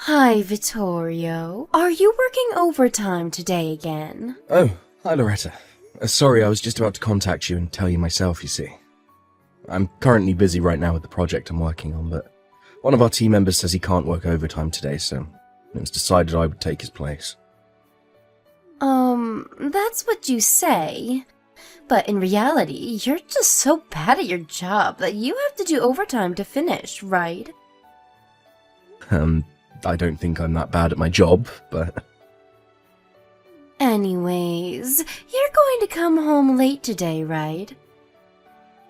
Hi, Vittorio. Are you working overtime today again? Oh, hi Loretta. Sorry, I was just about to contact you and tell you myself, you see. I'm currently busy right now with the project I'm working on, but one of our team members says he can't work overtime today, so it was decided I would take his place. That's what you say. But in reality, you're just so bad at your job that you have to do overtime to finish, right? I don't think I'm that bad at my job, but... Anyways, you're going to come home late today, right?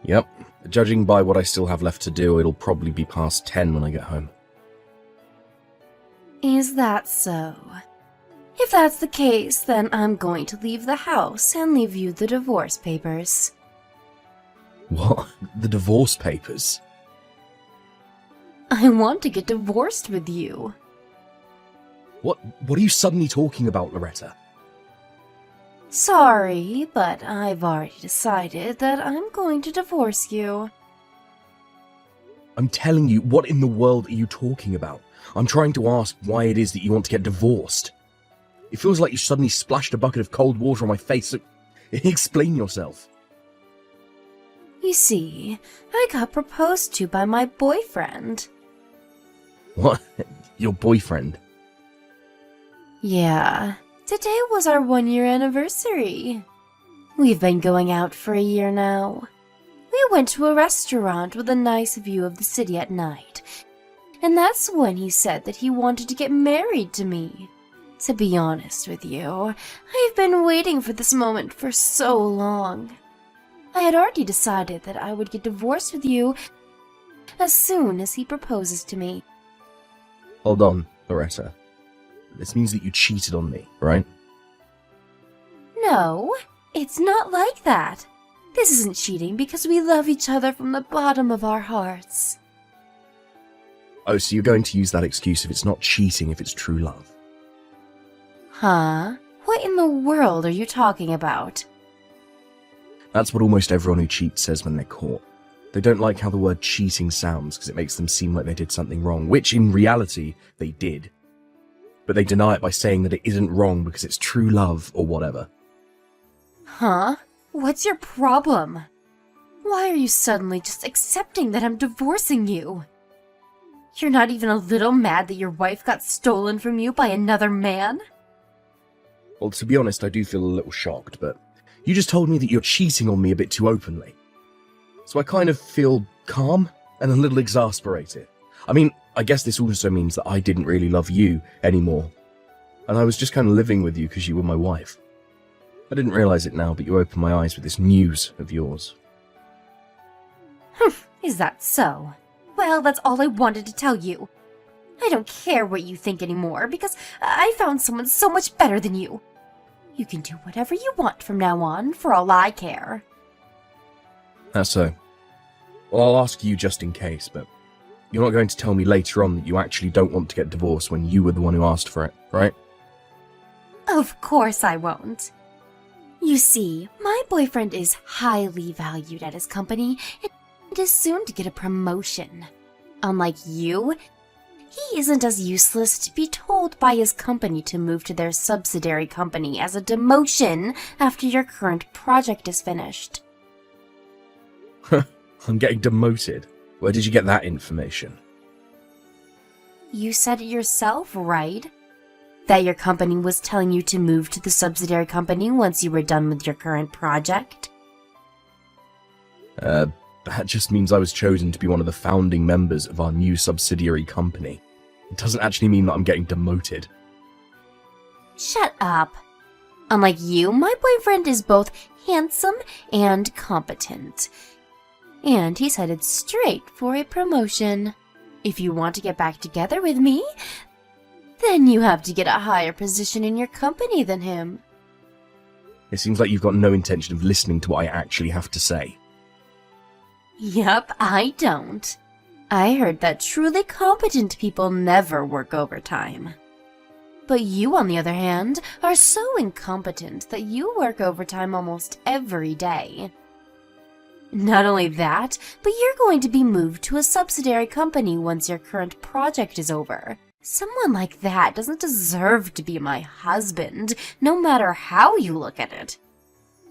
Yep, judging by what I still have left to do, it'll probably be past 10 when I get home. Is that so? If that's the case, then I'm going to leave the house and leave you the divorce papers. What? The divorce papers? I want to get divorced with you. What are you suddenly talking about, Loretta? Sorry, but I've already decided that I'm going to divorce you. I'm telling you, what in the world are you talking about? I'm trying to ask why it is that you want to get divorced. It feels like you suddenly splashed a bucket of cold water on my face, so explain yourself. You see, I got proposed to by my boyfriend. What? Your boyfriend? Yeah, today was our 1-year anniversary. We've been going out for a year now. We went to a restaurant with a nice view of the city at night, and that's when he said that he wanted to get married to me. To be honest with you, I've been waiting for this moment for so long. I had already decided that I would get divorced with you as soon as he proposes to me. Hold on, Loretta. This means that you cheated on me, right? No, it's not like that. This isn't cheating because we love each other from the bottom of our hearts. Oh, so you're going to use that excuse if it's not cheating, if it's true love. Huh? What in the world are you talking about? That's what almost everyone who cheats says when they're caught. They don't like how the word cheating sounds because it makes them seem like they did something wrong, which in reality, they did. But they deny it by saying that it isn't wrong because it's true love or whatever. Huh? What's your problem? Why are you suddenly just accepting that I'm divorcing you? You're not even a little mad that your wife got stolen from you by another man? Well, to be honest, I do feel a little shocked, but you just told me that you're cheating on me a bit too openly. So I kind of feel calm and a little exasperated. I mean, I guess this also means that I didn't really love you anymore. And I was just kind of living with you because you were my wife. I didn't realize it now, but you opened my eyes with this news of yours. Is that so? Well, that's all I wanted to tell you. I don't care what you think anymore because I found someone so much better than you. You can do whatever you want from now on, for all I care. That's so. Well, I'll ask you just in case, but you're not going to tell me later on that you actually don't want to get divorced when you were the one who asked for it, right? Of course I won't. You see, my boyfriend is highly valued at his company and is soon to get a promotion. Unlike you, he isn't as useless to be told by his company to move to their subsidiary company as a demotion after your current project is finished. I'm getting demoted. Where did you get that information? You said it yourself, right? That your company was telling you to move to the subsidiary company once you were done with your current project? That just means I was chosen to be one of the founding members of our new subsidiary company. It doesn't actually mean that I'm getting demoted. Shut up. Unlike you, my boyfriend is both handsome and competent. And he's headed straight for a promotion. If you want to get back together with me, then you have to get a higher position in your company than him. It seems like you've got no intention of listening to what I actually have to say. Yup, I don't. I heard that truly competent people never work overtime. But you, on the other hand, are so incompetent that you work overtime almost every day. Not only that, but you're going to be moved to a subsidiary company once your current project is over. Someone like that doesn't deserve to be my husband, no matter how you look at it.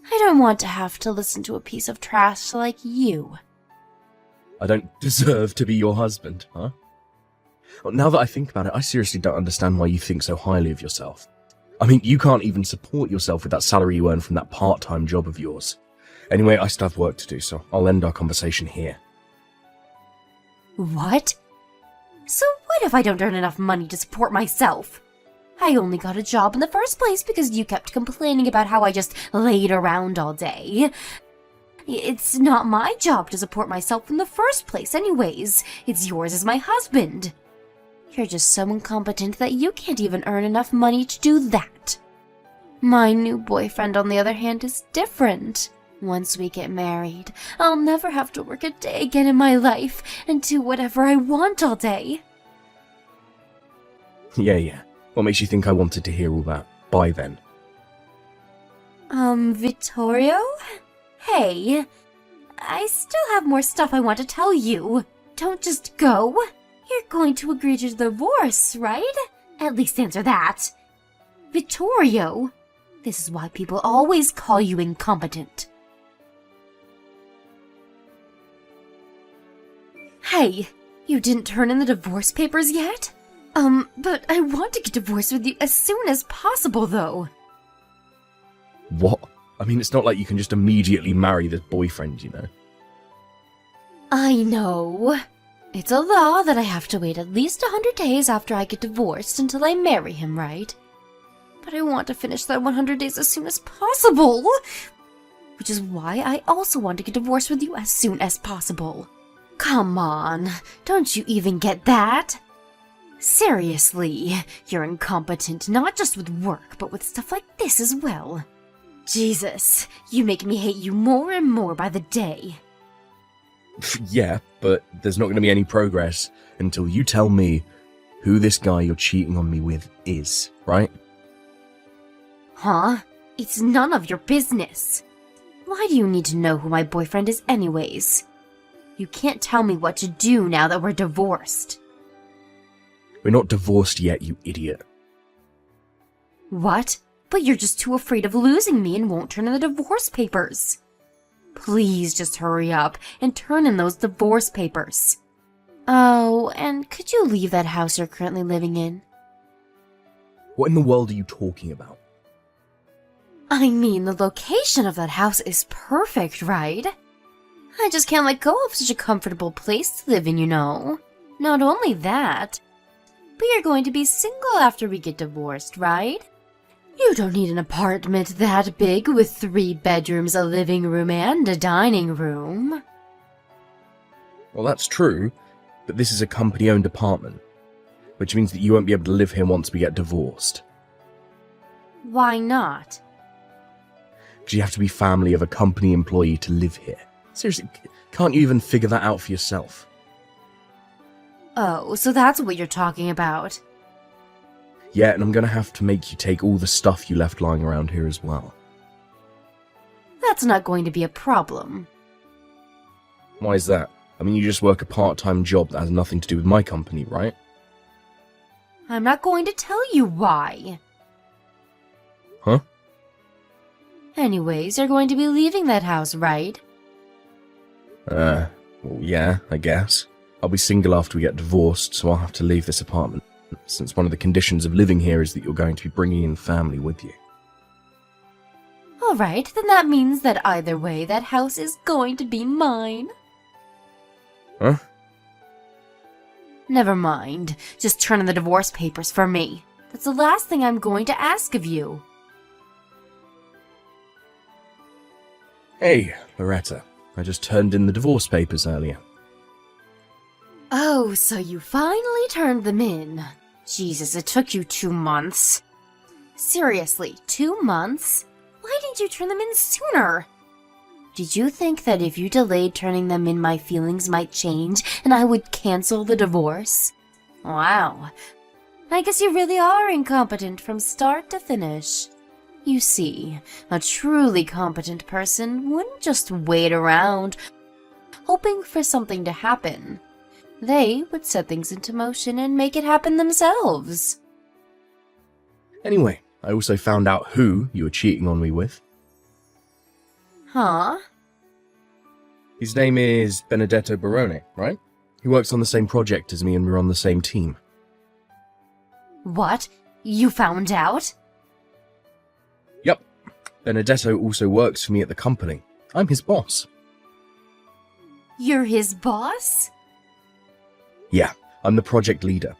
I don't want to have to listen to a piece of trash like you. I don't deserve to be your husband, huh? Well, now that I think about it, I seriously don't understand why you think so highly of yourself. I mean, you can't even support yourself with that salary you earn from that part-time job of yours. Anyway, I still have work to do, so I'll end our conversation here. What? So what if I don't earn enough money to support myself? I only got a job in the first place because you kept complaining about how I just laid around all day. It's not my job to support myself in the first place anyways. It's yours as my husband. You're just so incompetent that you can't even earn enough money to do that. My new boyfriend, on the other hand, is different. Once we get married, I'll never have to work a day again in my life and do whatever I want all day. Yeah. What makes you think I wanted to hear all that by then? Vittorio? Hey, I still have more stuff I want to tell you. Don't just go. You're going to agree to divorce, right? At least answer that. Vittorio, this is why people always call you incompetent. Hey, you didn't turn in the divorce papers yet? But I want to get divorced with you as soon as possible, though. What? I mean, it's not like you can just immediately marry this boyfriend, you know? I know. It's a law that I have to wait at least 100 days after I get divorced until I marry him, right? But I want to finish that 100 days as soon as possible. Which is why I also want to get divorced with you as soon as possible. Come on, don't you even get that? Seriously, you're incompetent not just with work, but with stuff like this as well. Jesus, you make me hate you more and more by the day. Yeah, but there's not going to be any progress until you tell me who this guy you're cheating on me with is, right? Huh? It's none of your business. Why do you need to know who my boyfriend is anyways? You can't tell me what to do now that we're divorced. We're not divorced yet, you idiot. What? But you're just too afraid of losing me and won't turn in the divorce papers. Please just hurry up and turn in those divorce papers. Oh, and could you leave that house you're currently living in? What in the world are you talking about? I mean, the location of that house is perfect, right? I just can't let go of such a comfortable place to live in, you know. Not only that, but you're going to be single after we get divorced, right? You don't need an apartment that big with 3 bedrooms, a living room, and a dining room. Well, that's true, but this is a company-owned apartment, which means that you won't be able to live here once we get divorced. Why not? Because you have to be family of a company employee to live here. Seriously, can't you even figure that out for yourself? Oh, so that's what you're talking about. Yeah, and I'm gonna have to make you take all the stuff you left lying around here as well. That's not going to be a problem. Why is that? I mean, you just work a part-time job that has nothing to do with my company, right? I'm not going to tell you why. Huh? Anyways, you're going to be leaving that house, right? Well, yeah, I guess. I'll be single after we get divorced, so I'll have to leave this apartment, since one of the conditions of living here is that you're going to be bringing in family with you. Alright, then that means that either way, that house is going to be mine. Huh? Never mind. Just turn in the divorce papers for me. That's the last thing I'm going to ask of you. Hey, Loretta. I just turned in the divorce papers earlier. Oh, so you finally turned them in. Jesus, it took you 2 months. Seriously, 2 months? Why didn't you turn them in sooner? Did you think that if you delayed turning them in, my feelings might change and I would cancel the divorce? Wow. I guess you really are incompetent from start to finish. You see, a truly competent person wouldn't just wait around, hoping for something to happen. They would set things into motion and make it happen themselves. Anyway, I also found out who you were cheating on me with. Huh? His name is Benedetto Barone, right? He works on the same project as me and we're on the same team. What? You found out? Yep. Benedetto also works for me at the company. I'm his boss. You're his boss? Yeah, I'm the project leader.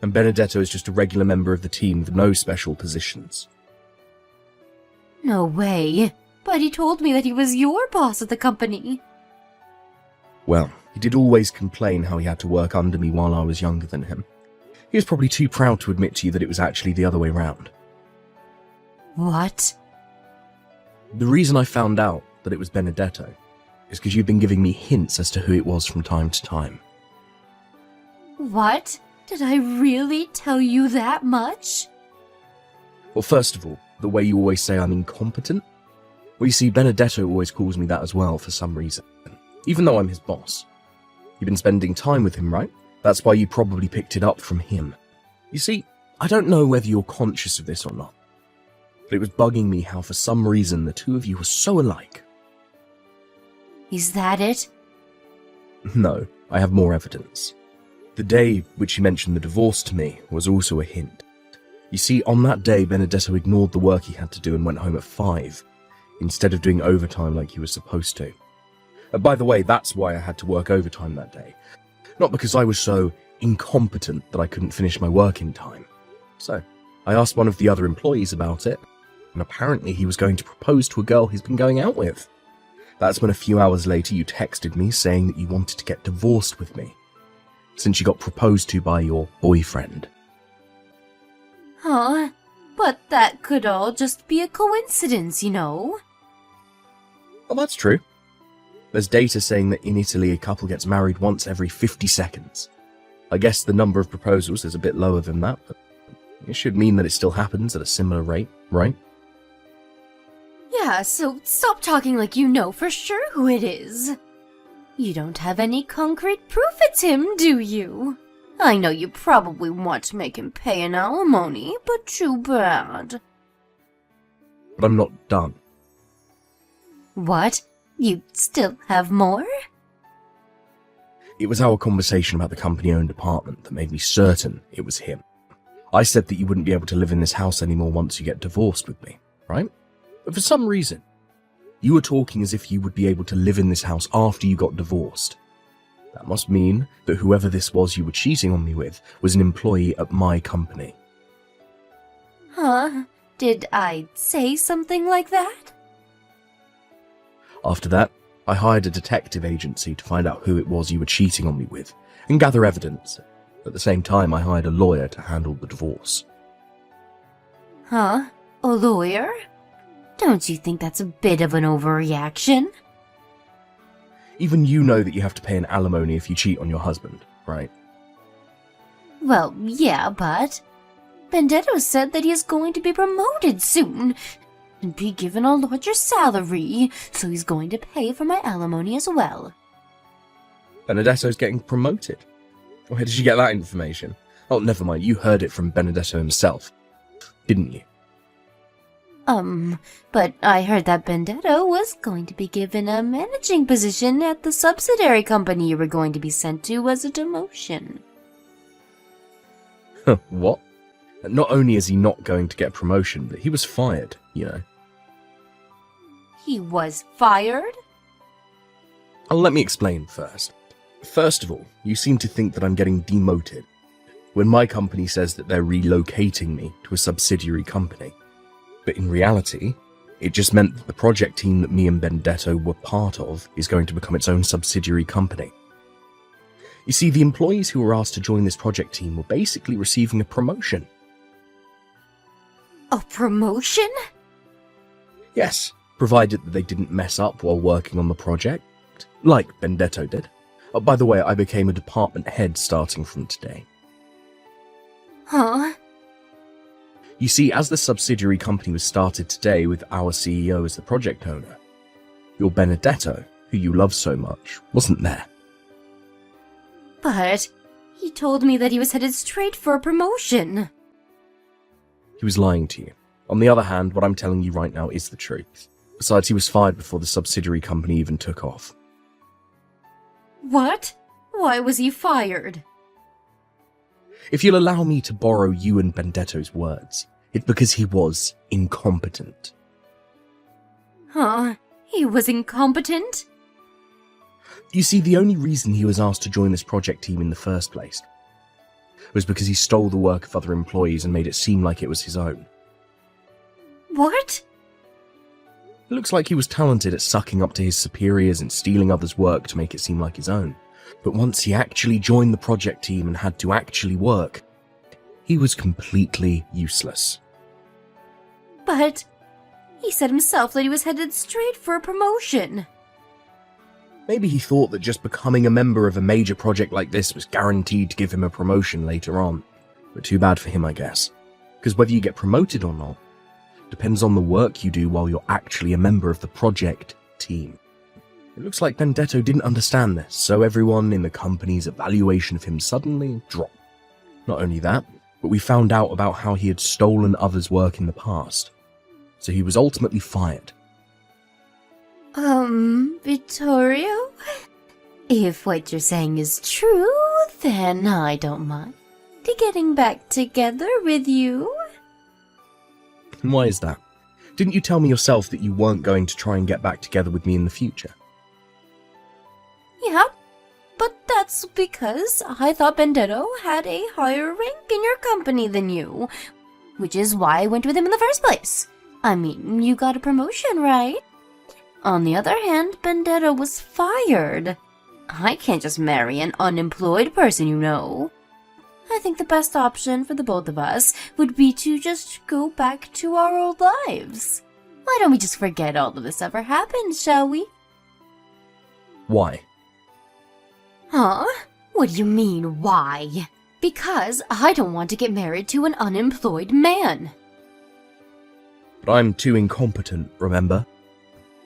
And Benedetto is just a regular member of the team with no special positions. No way. But he told me that he was your boss at the company. Well, he did always complain how he had to work under me while I was younger than him. He was probably too proud to admit to you that it was actually the other way round. What? The reason I found out that it was Benedetto is because you've been giving me hints as to who it was from time to time. What? Did I really tell you that much? Well, first of all, the way you always say I'm incompetent. Well, you see, Benedetto always calls me that as well for some reason, even though I'm his boss. You've been spending time with him, right? That's why you probably picked it up from him. You see, I don't know whether you're conscious of this or not, but it was bugging me how for some reason the two of you were so alike. Is that it? No, I have more evidence. The day which you mentioned the divorce to me was also a hint. You see, on that day, Benedetto ignored the work he had to do and went home at 5, instead of doing overtime like he was supposed to. By the way, that's why I had to work overtime that day. Not because I was so incompetent that I couldn't finish my work in time. So, I asked one of the other employees about it, and apparently he was going to propose to a girl he's been going out with. That's when a few hours later you texted me saying that you wanted to get divorced with me, since you got proposed to by your boyfriend. Huh? But that could all just be a coincidence, you know? Well, that's true. There's data saying that in Italy a couple gets married once every 50 seconds. I guess the number of proposals is a bit lower than that, but it should mean that it still happens at a similar rate, right? Yeah, so stop talking like you know for sure who it is. You don't have any concrete proof it's him, do you? I know you probably want to make him pay an alimony, but too bad. But I'm not done. What? You still have more? It was our conversation about the company-owned apartment that made me certain it was him. I said that you wouldn't be able to live in this house anymore once you get divorced with me, right? But for some reason, you were talking as if you would be able to live in this house after you got divorced. That must mean that whoever this was you were cheating on me with was an employee at my company. Huh? Did I say something like that? After that, I hired a detective agency to find out who it was you were cheating on me with and gather evidence. At the same time, I hired a lawyer to handle the divorce. Huh? A lawyer? Don't you think that's a bit of an overreaction? Even you know that you have to pay an alimony if you cheat on your husband, right? Well, yeah, but Benedetto said that he is going to be promoted soon and be given a larger salary, so he's going to pay for my alimony as well. Benedetto's getting promoted. Where did you get that information? Oh, never mind, you heard it from Benedetto himself, didn't you? But I heard that Benedetto was going to be given a managing position at the subsidiary company you were going to be sent to as a demotion. What? Not only is he not going to get a promotion, but he was fired, you know. He was fired? Let me explain first. First of all, you seem to think that I'm getting demoted when my company says that they're relocating me to a subsidiary company. But in reality, it just meant that the project team that me and Benedetto were part of is going to become its own subsidiary company. You see, the employees who were asked to join this project team were basically receiving a promotion. A promotion? Yes, provided that they didn't mess up while working on the project, like Benedetto did. Oh, by the way, I became a department head starting from today. Huh? You see, as the subsidiary company was started today with our CEO as the project owner, your Benedetto, who you love so much, wasn't there. But he told me that he was headed straight for a promotion. He was lying to you. On the other hand, what I'm telling you right now is the truth. Besides, he was fired before the subsidiary company even took off. What? Why was he fired? If you'll allow me to borrow you and Benedetto's words, it's because he was incompetent. Huh? He was incompetent? You see, the only reason he was asked to join this project team in the first place was because he stole the work of other employees and made it seem like it was his own. What? It looks like he was talented at sucking up to his superiors and stealing others' work to make it seem like his own. But once he actually joined the project team and had to actually work, he was completely useless. But he said himself that he was headed straight for a promotion. Maybe he thought that just becoming a member of a major project like this was guaranteed to give him a promotion later on. But too bad for him, I guess. Because whether you get promoted or not depends on the work you do while you're actually a member of the project team. It looks like Benedetto didn't understand this, so everyone in the company's evaluation of him suddenly dropped. Not only that, but we found out about how he had stolen others' work in the past. So he was ultimately fired. Vittorio? If what you're saying is true, then I don't mind getting back together with you. And why is that? Didn't you tell me yourself that you weren't going to try and get back together with me in the future? Yeah, but that's because I thought Benedetto had a higher rank in your company than you, which is why I went with him in the first place. I mean, you got a promotion, right? On the other hand, Benedetto was fired. I can't just marry an unemployed person, you know. I think the best option for the both of us would be to just go back to our old lives. Why don't we just forget all of this ever happened, shall we? Why? Huh? What do you mean, why? Because I don't want to get married to an unemployed man. But I'm too incompetent, remember?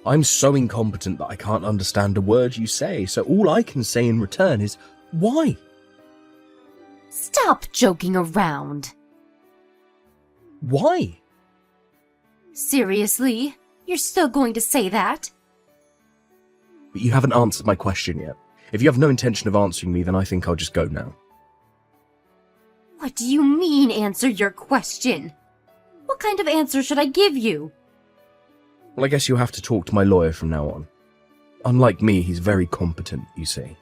I'm so incompetent that I can't understand a word you say, so all I can say in return is, why? Stop joking around. Why? Seriously? You're still going to say that? But you haven't answered my question yet. If you have no intention of answering me, then I think I'll just go now. What do you mean, answer your question? What kind of answer should I give you? Well, I guess you'll have to talk to my lawyer from now on. Unlike me, he's very competent, you see.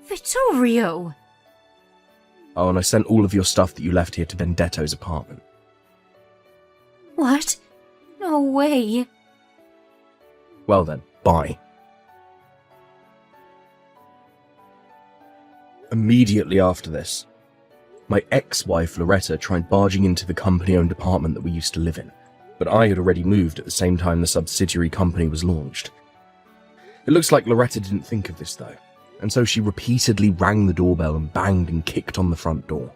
Vittorio! Oh, and I sent all of your stuff that you left here to Benedetto's apartment. What? No way. Well then, bye. Immediately after this, my ex-wife Loretta tried barging into the company-owned apartment that we used to live in, but I had already moved at the same time the subsidiary company was launched. It looks like Loretta didn't think of this though, and so she repeatedly rang the doorbell and banged and kicked on the front door.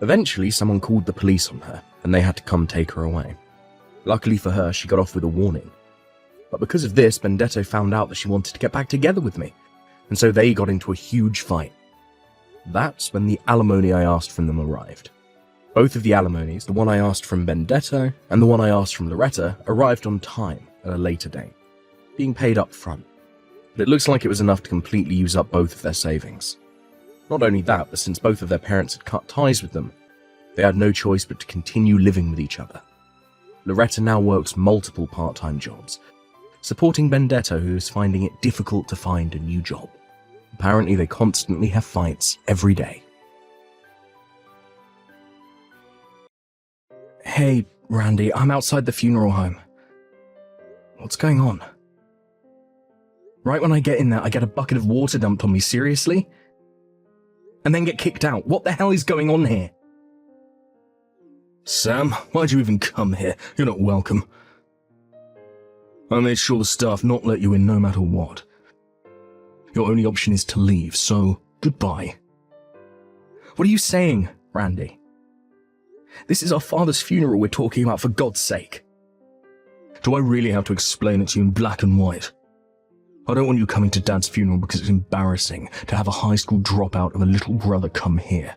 Eventually, someone called the police on her, and they had to come take her away. Luckily for her, she got off with a warning. But because of this, Benedetto found out that she wanted to get back together with me, and so they got into a huge fight. That's when the alimony I asked from them arrived. Both of the alimonies, the one I asked from Benedetto and the one I asked from Loretta, arrived on time at a later date, being paid up front. But it looks like it was enough to completely use up both of their savings. Not only that, but since both of their parents had cut ties with them, they had no choice but to continue living with each other. Loretta now works multiple part-time jobs, supporting Benedetto, who is finding it difficult to find a new job. Apparently, they constantly have fights every day. Hey, Randy, I'm outside the funeral home. What's going on? Right when I get in there, I get a bucket of water dumped on me, seriously? And then get kicked out. What the hell is going on here? Sam, why'd you even come here? You're not welcome. I made sure the staff not let you in no matter what. Your only option is to leave, so goodbye. What are you saying, Randy? This is our father's funeral we're talking about, for God's sake. Do I really have to explain it to you in black and white? I don't want you coming to Dad's funeral because it's embarrassing to have a high school dropout of a little brother come here.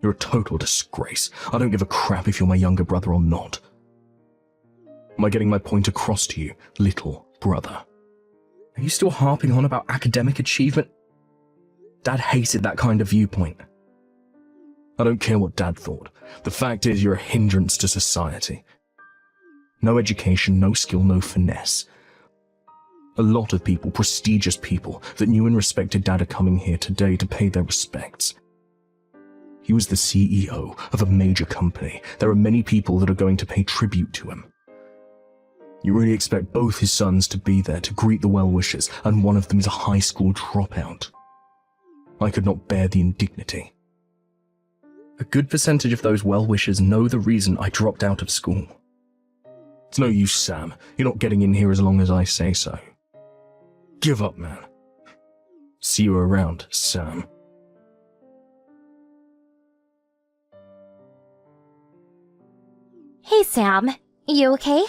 You're a total disgrace. I don't give a crap if you're my younger brother or not. Am I getting my point across to you, little brother? Are you still harping on about academic achievement? Dad hated that kind of viewpoint. I don't care what Dad thought. The fact is you're a hindrance to society. No education, no skill, no finesse. A lot of people, prestigious people, that knew and respected Dad are coming here today to pay their respects. He was the CEO of a major company. There are many people that are going to pay tribute to him. You really expect both his sons to be there to greet the well-wishers, and one of them is a high school dropout. I could not bear the indignity. A good percentage of those well-wishers know the reason I dropped out of school. It's no use, Sam. You're not getting in here as long as I say so. Give up, man. See you around, Sam. Hey, Sam. You okay?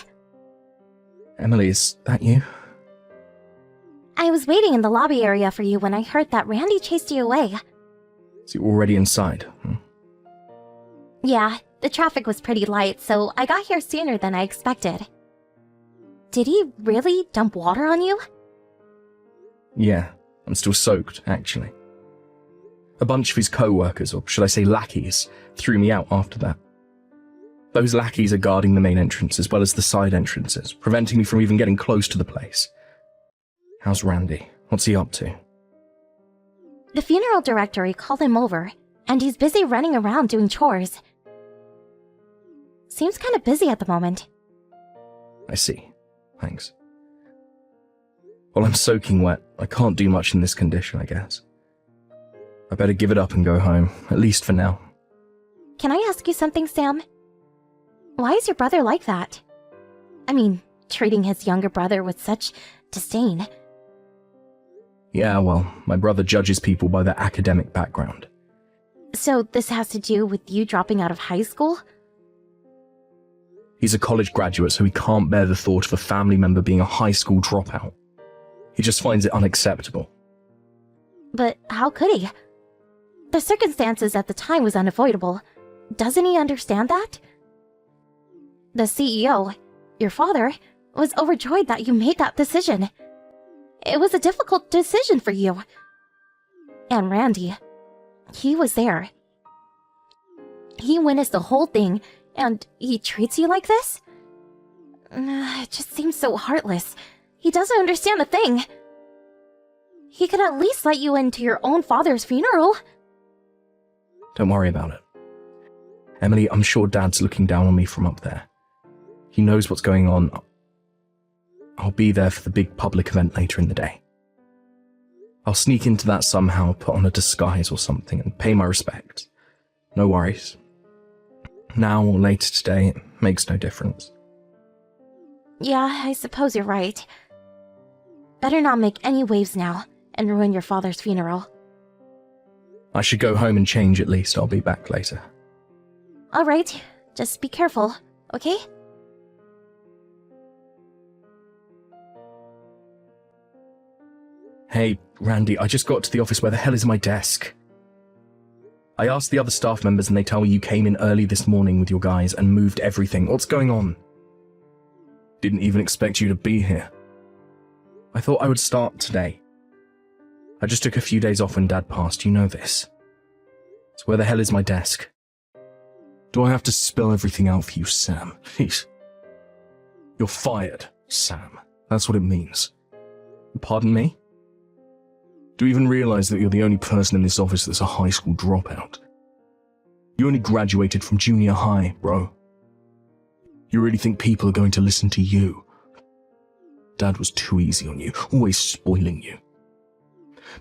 Emily, is that you? I was waiting in the lobby area for you when I heard that Randy chased you away. Is he already inside? Yeah, the traffic was pretty light, so I got here sooner than I expected. Did he really dump water on you? Yeah, I'm still soaked, actually. A bunch of his co-workers, or should I say lackeys, threw me out after that. Those lackeys are guarding the main entrance as well as the side entrances, preventing me from even getting close to the place. How's Randy? What's he up to? The funeral directory called him over, and he's busy running around doing chores. Seems kind of busy at the moment. I see. Thanks. Well, I'm soaking wet. I can't do much in this condition, I guess. I better give it up and go home, at least for now. Can I ask you something, Sam? Why is your brother like that? I mean, treating his younger brother with such disdain. Yeah, well, my brother judges people by their academic background. So this has to do with you dropping out of high school? He's a college graduate, so he can't bear the thought of a family member being a high school dropout. He just finds it unacceptable. But how could he? The circumstances at the time was unavoidable. Doesn't he understand that? The CEO, your father, was overjoyed that you made that decision. It was a difficult decision for you. And Randy, he was there. He witnessed the whole thing, and he treats you like this? It just seems so heartless. He doesn't understand a thing. He could at least let you into your own father's funeral. Don't worry about it. Emily, I'm sure Dad's looking down on me from up there. He knows what's going on. I'll be there for the big public event later in the day. I'll sneak into that somehow, put on a disguise or something, and pay my respects. No worries. Now or later today, it makes no difference. Yeah, I suppose you're right. Better not make any waves now, and ruin your father's funeral. I should go home and change at least. I'll be back later. Alright, just be careful, okay? Hey, Randy, I just got to the office. Where the hell is my desk? I asked the other staff members and they tell me you came in early this morning with your guys and moved everything. What's going on? Didn't even expect you to be here. I thought I would start today. I just took a few days off when Dad passed, you know this. So where the hell is my desk? Do I have to spell everything out for you, Sam? Jeez. You're fired, Sam. That's what it means. Pardon me? Do you even realize that you're the only person in this office that's a high school dropout? You only graduated from junior high, bro. You really think people are going to listen to you? Dad was too easy on you, always spoiling you.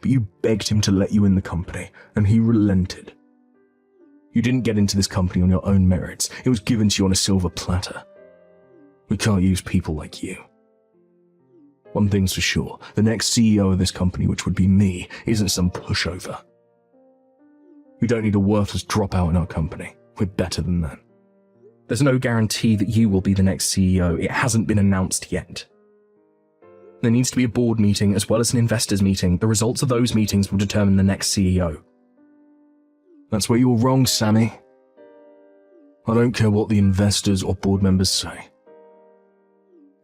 But you begged him to let you in the company, and he relented. You didn't get into this company on your own merits. It was given to you on a silver platter. We can't use people like you. One thing's for sure, the next CEO of this company, which would be me, isn't some pushover. We don't need a worthless dropout in our company. We're better than that. There's no guarantee that you will be the next CEO. It hasn't been announced yet. There needs to be a board meeting as well as an investors meeting. The results of those meetings will determine the next CEO. That's where you're wrong, Sammy. I don't care what the investors or board members say.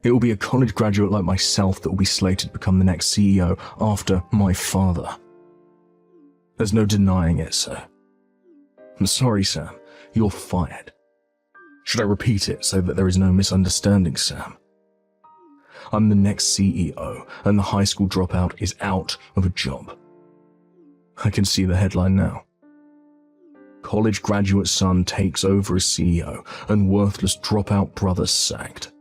It will be a college graduate like myself that will be slated to become the next CEO after my father. There's no denying it, sir. I'm sorry, Sam. You're fired. Should I repeat it so that there is no misunderstanding, Sam? I'm the next CEO, and the high school dropout is out of a job. I can see the headline now. College graduate son takes over as CEO, and worthless dropout brother sacked.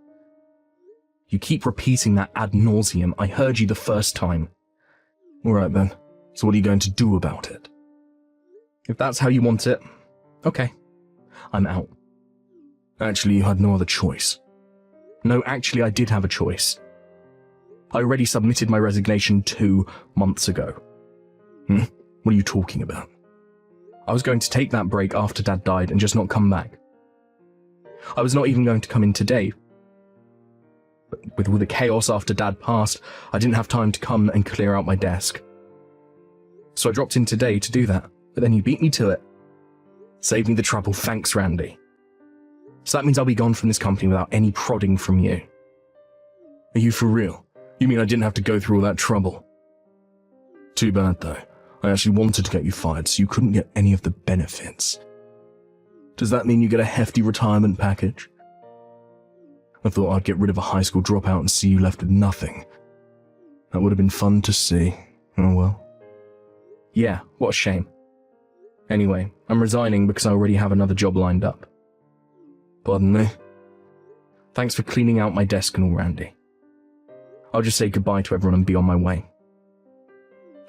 You keep repeating that ad nauseum. I heard you the first time. All right then, so what are you going to do about it? If that's how you want it, okay, I'm out. Actually, you had no other choice. No, actually, I did have a choice. I already submitted my resignation 2 months ago. What are you talking about? I was going to take that break after Dad died and just not come back. I was not even going to come in today. But with the chaos after Dad passed, I didn't have time to come and clear out my desk. So I dropped in today to do that, but then you beat me to it. Saved me the trouble, thanks, Randy. So that means I'll be gone from this company without any prodding from you. Are you for real? You mean I didn't have to go through all that trouble? Too bad, though. I actually wanted to get you fired so you couldn't get any of the benefits. Does that mean you get a hefty retirement package? I thought I'd get rid of a high school dropout and see you left with nothing. That would have been fun to see. Oh well. Yeah, what a shame. Anyway, I'm resigning because I already have another job lined up. Pardon me? Thanks for cleaning out my desk and all, Randy. I'll just say goodbye to everyone and be on my way.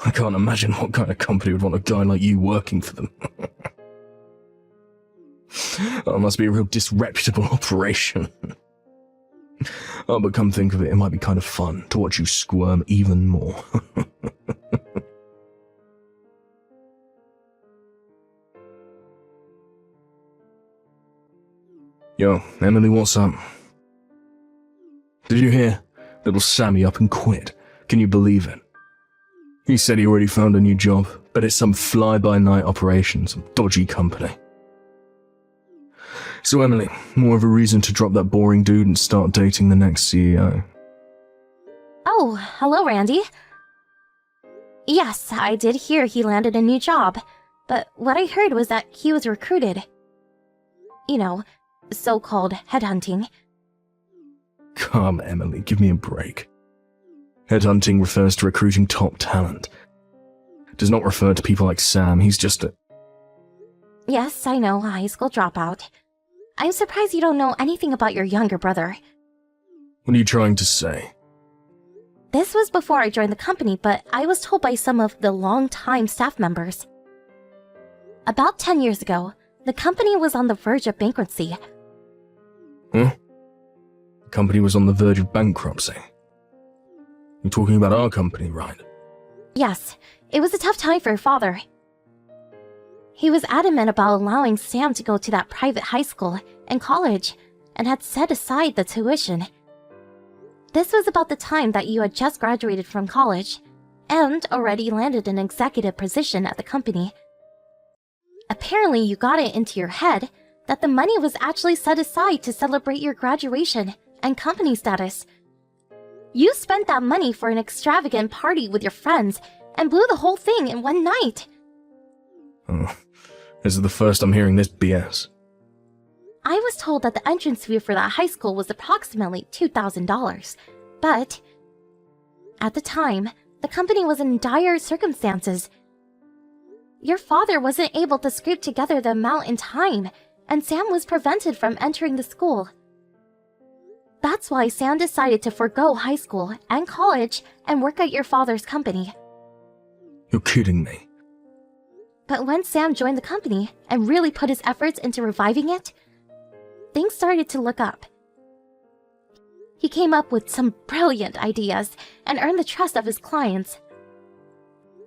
I can't imagine what kind of company would want a guy like you working for them. That must be a real disreputable operation. Oh, but come think of it, it might be kind of fun to watch you squirm even more. Yo, Emily, what's up? Did you hear? Little Sammy up and quit. Can you believe it? He said he already found a new job, but it's some fly-by-night operation, some dodgy company. So Emily, more of a reason to drop that boring dude and start dating the next CEO. Oh, hello, Randy. Yes, I did hear he landed a new job, but what I heard was that he was recruited. You know, so-called headhunting. Come, Emily, give me a break. Headhunting refers to recruiting top talent. It does not refer to people like Sam, he's just a... Yes, I know, a high school dropout. I'm surprised you don't know anything about your younger brother. What are you trying to say? This was before I joined the company, but I was told by some of the long-time staff members. About 10 years ago, the company was on the verge of bankruptcy. Huh? The company was on the verge of bankruptcy? You're talking about our company, right? Yes, it was a tough time for your father. He was adamant about allowing Sam to go to that private high school and college, and had set aside the tuition. This was about the time that you had just graduated from college, and already landed an executive position at the company. Apparently you got it into your head that the money was actually set aside to celebrate your graduation and company status. You spent that money for an extravagant party with your friends and blew the whole thing in one night. Oh, this is the first I'm hearing this BS. I was told that the entrance fee for that high school was approximately $2,000, but at the time, the company was in dire circumstances. Your father wasn't able to scrape together the amount in time, and Sam was prevented from entering the school. That's why Sam decided to forgo high school and college and work at your father's company. You're kidding me. But when Sam joined the company and really put his efforts into reviving it, things started to look up. He came up with some brilliant ideas and earned the trust of his clients.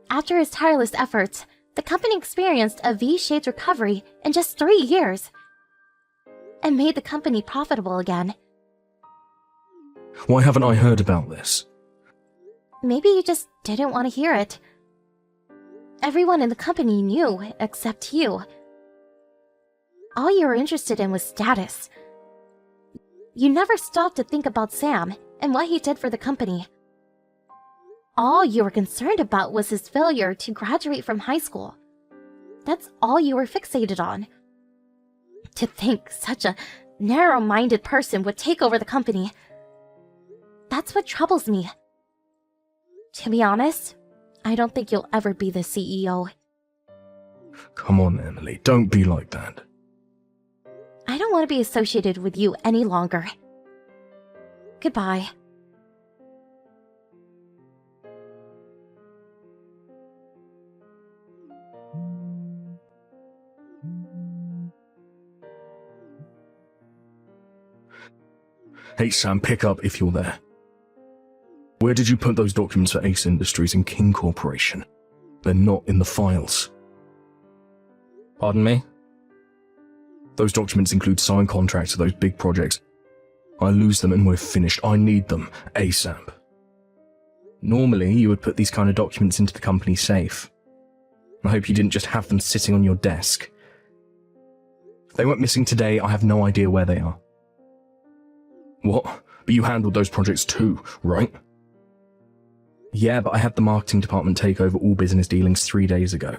After his tireless efforts, the company experienced a V-shaped recovery in just 3 years and made the company profitable again. Why haven't I heard about this? Maybe you just didn't want to hear it. Everyone in the company knew, except you. All you were interested in was status. You never stopped to think about Sam and what he did for the company. All you were concerned about was his failure to graduate from high school. That's all you were fixated on. To think such a narrow-minded person would take over the company. That's what troubles me. To be honest, I don't think you'll ever be the CEO. Come on, Emily, don't be like that. I don't want to be associated with you any longer. Goodbye. Hey Sam, pick up if you're there. Where did you put those documents for Ace Industries and King Corporation? They're not in the files. Pardon me? Those documents include signed contracts for those big projects. I lose them and we're finished. I need them ASAP. Normally, you would put these kind of documents into the company safe. I hope you didn't just have them sitting on your desk. If they went missing today, I have no idea where they are. What? But you handled those projects too, right? Yeah, but I had the marketing department take over all business dealings 3 days ago.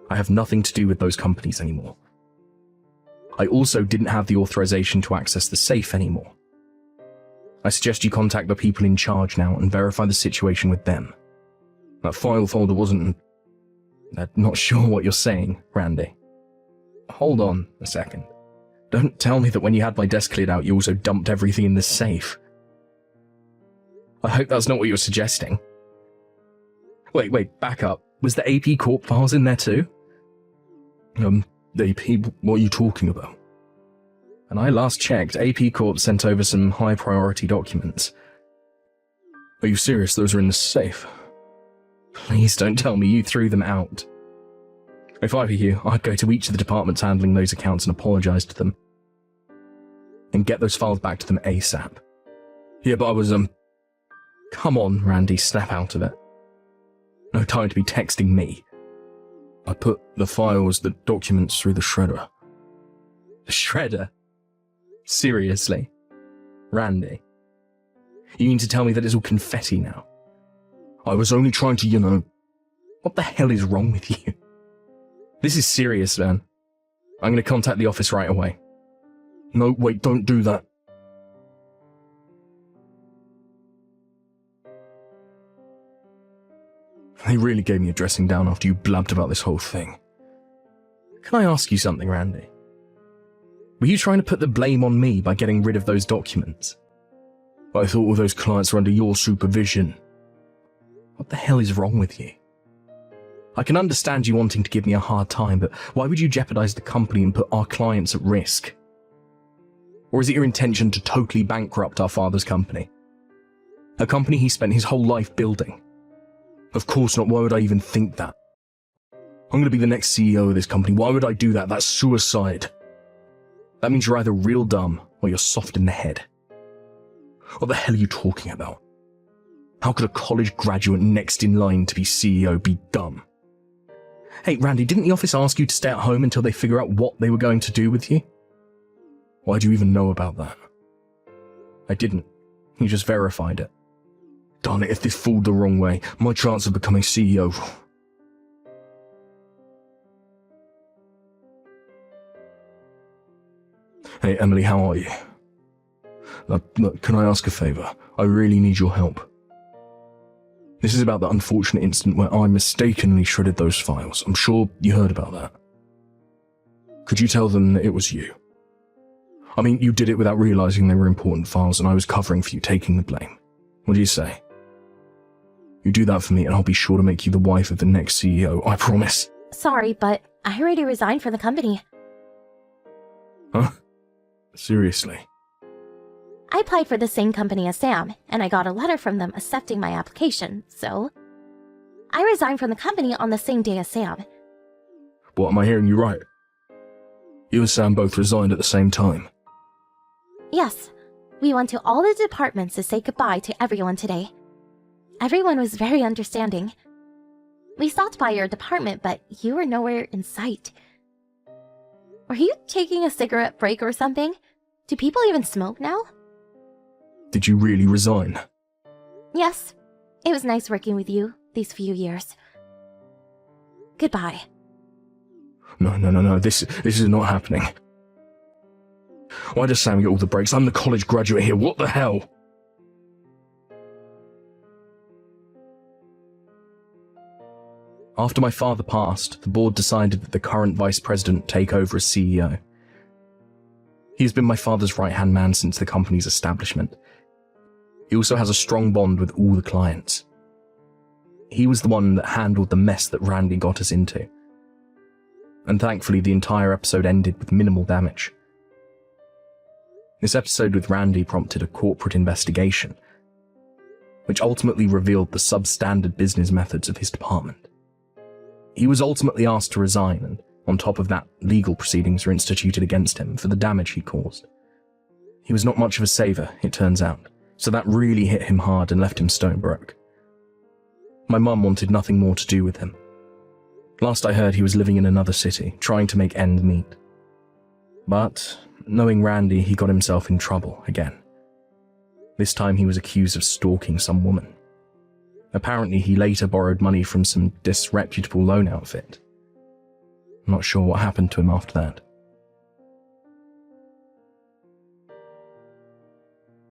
I have nothing to do with those companies anymore. I also didn't have the authorization to access the safe anymore. I suggest you contact the people in charge now and verify the situation with them. That file folder wasn't... I'm not sure what you're saying, Randy. Hold on a second. Don't tell me that when you had my desk cleared out, you also dumped everything in the safe. I hope that's not what you're suggesting. Wait, back up. Was the AP Corp files in there too? AP, what are you talking about? And I last checked, AP Corp sent over some high priority documents. Are you serious? Those are in the safe? Please don't tell me you threw them out. If I were you, I'd go to each of the departments handling those accounts and apologize to them. And get those files back to them ASAP. Yeah, but I was, Come on, Randy, snap out of it. No time to be texting me. I put the files, the documents through the shredder. The shredder? Seriously? Randy? You mean to tell me that it's all confetti now? I was only trying to, What the hell is wrong with you? This is serious, man. I'm going to contact the office right away. No, wait, don't do that. They really gave me a dressing down after you blabbed about this whole thing. Can I ask you something, Randy? Were you trying to put the blame on me by getting rid of those documents? I thought all those clients were under your supervision. What the hell is wrong with you? I can understand you wanting to give me a hard time, but why would you jeopardize the company and put our clients at risk? Or is it your intention to totally bankrupt our father's company? A company he spent his whole life building. Of course not, why would I even think that? I'm going to be the next CEO of this company, why would I do that? That's suicide. That means you're either real dumb or you're soft in the head. What the hell are you talking about? How could a college graduate next in line to be CEO be dumb? Hey, Randy, didn't the office ask you to stay at home until they figure out what they were going to do with you? Why do you even know about that? I didn't. You just verified it. Darn it, if this fooled the wrong way, my chance of becoming CEO... Hey, Emily, how are you? Look, can I ask a favour? I really need your help. This is about the unfortunate incident where I mistakenly shredded those files. I'm sure you heard about that. Could you tell them that it was you? I mean, you did it without realising they were important files and I was covering for you taking the blame. What do you say? You do that for me and I'll be sure to make you the wife of the next CEO, I promise. Sorry, but I already resigned from the company. Huh? Seriously? I applied for the same company as Sam, and I got a letter from them accepting my application, so... I resigned from the company on the same day as Sam. What, am I hearing you right? You and Sam both resigned at the same time? Yes. We went to all the departments to say goodbye to everyone today. Everyone was very understanding. We stopped by your department, but you were nowhere in sight. Were you taking a cigarette break or something? Do people even smoke now? Did you really resign? Yes. It was nice working with you these few years. Goodbye. No, this is not happening. Why does Sam get all the breaks? I'm the college graduate here, what the hell? After my father passed, the board decided that the current vice president take over as CEO. He has been my father's right-hand man since the company's establishment. He also has a strong bond with all the clients. He was the one that handled the mess that Randy got us into. And thankfully, the entire episode ended with minimal damage. This episode with Randy prompted a corporate investigation, which ultimately revealed the substandard business methods of his department. He was ultimately asked to resign, and on top of that, legal proceedings were instituted against him for the damage he caused. He was not much of a saver, it turns out, so that really hit him hard and left him stone broke. My mum wanted nothing more to do with him. Last I heard, he was living in another city, trying to make ends meet. But, knowing Randy, he got himself in trouble again. This time he was accused of stalking some woman. Apparently, he later borrowed money from some disreputable loan outfit. I'm not sure what happened to him after that.